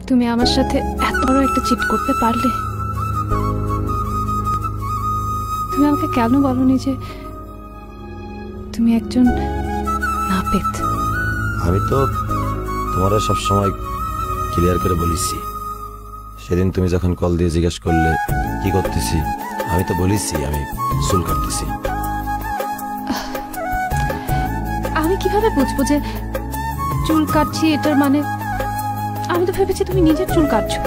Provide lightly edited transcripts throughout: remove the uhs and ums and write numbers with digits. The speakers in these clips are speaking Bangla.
তুমি আমার সাথে এত বড় একটা চিট করতে পারলে? তুমি আমাকে কেন বলনি যে তুমি একজন নাপিত? আমি তো তোমার সবসময় ক্লিয়ার করে বলেছি। সেদিন তুমি যখন কল দিয়ে জিজ্ঞেস করলে কি করতেছি, আমি তো বলেছি আমি চুল কাটতেছি। আমি কিভাবে বুঝবো যে চুল কাটছি এটার মানে? আমি তো ভেবেছি তুমি নিজের চুল কাটছো।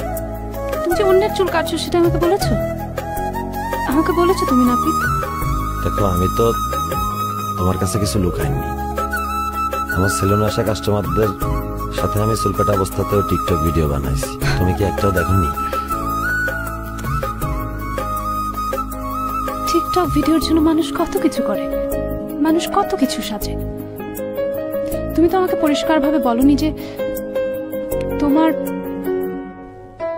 তুমি যে অন্যের চুল কাটছো সেটা আমাকে বলেছো? আমাকে বলেছো তুমি নাপিত? দেখো, আমি তো তোমার কাছে কিছু লুকাইনি। আমার সেলুনে আসা কাস্টমারদের সাথে আমি চুল কাটা অবস্থাতেও টিকটক ভিডিও বানাইছি। তুমি কি একটাও দেখোনি? টিকটক ভিডিওর জন্য মানুষ কত কিছু করে, মানুষ কত কিছু সাজে। তুমি তো আমাকে পরিষ্কারভাবে বলনি যে তোমার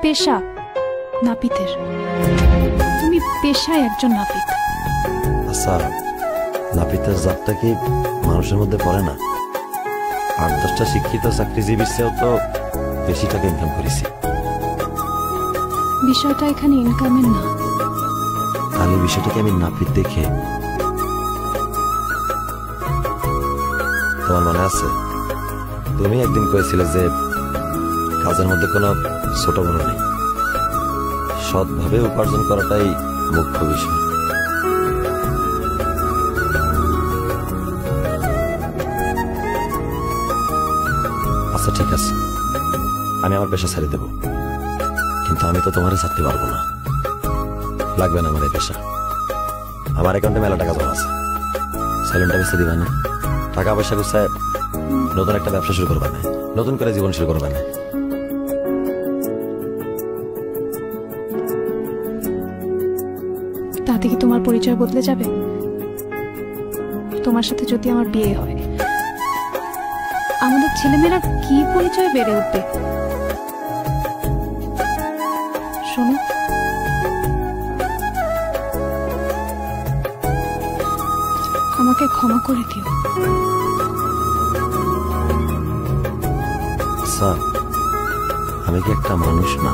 পেশা নাপিতের। তুমি পেশায় একজন নাপিত। আচ্ছা, নাপিতের জাতটা কি মানুষের মধ্যে পড়ে না? 8-10টা শিক্ষিত চাকরিজীবীর চেয়েও তো বেশি টাকা ইনকাম করেছি। বিষয়টা এখানে ইনকামের না। তাহলে বিষয়টাকে আমি নাপিত দেখে, তোমার মনে আছে তুমি একদিন কয়েছিলে যে কাজের মধ্যে কোনো ছোট বড় নেই, সৎভাবে উপার্জন করাটাই মুখ্য বিষয়। আচ্ছা ঠিক আছে, আমি আমার পেশা ছেড়ে দেব, কিন্তু আমি তো তোমারে ছাড়তে পারবো না। লাগবে না আমার এই পেশা। আমার অ্যাকাউন্টে মেলা টাকা জমা আছে, সেলুনটা বেঁচে দিবা না? টাকা পয়সা গুছায় নতুন একটা ব্যবসা শুরু করবা না, নতুন করে জীবন শুরু করবা না? তাতে কি তোমার পরিচয় বদলে যাবে? তোমার সাথে যদি আমার বিয়ে হয়, আমাদের ছেলেমেয়েরা কি পরিচয় বেড়ে উঠবে? শোনো, আমাকে ক্ষমা করে দিও। আচ্ছা, আমি কি একটা মানুষ না?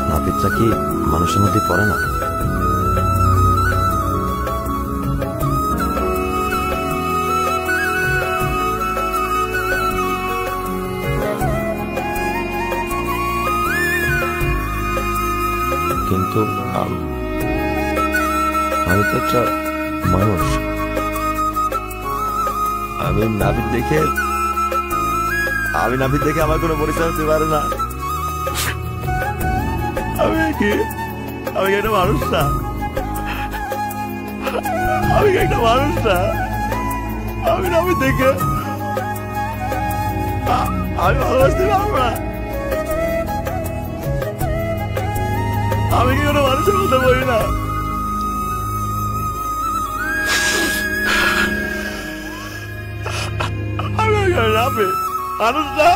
নাপিতটা কি মানুষের মধ্যে পড়ে না? কিন্তু আমি তো একটা মানুষ। আমি নাপিত দেখে আমার কোনো পরিচয় হতে পারে না। আমি একটা মানুষ না। আমি নাপিত দেখে আমি ভালোবাসতে পারবো না। আমি কি কোনো মানুষের মধ্যে বলি না? আমি নাপিত, মানুষ না।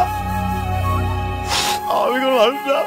আমি কোনো মানুষ না।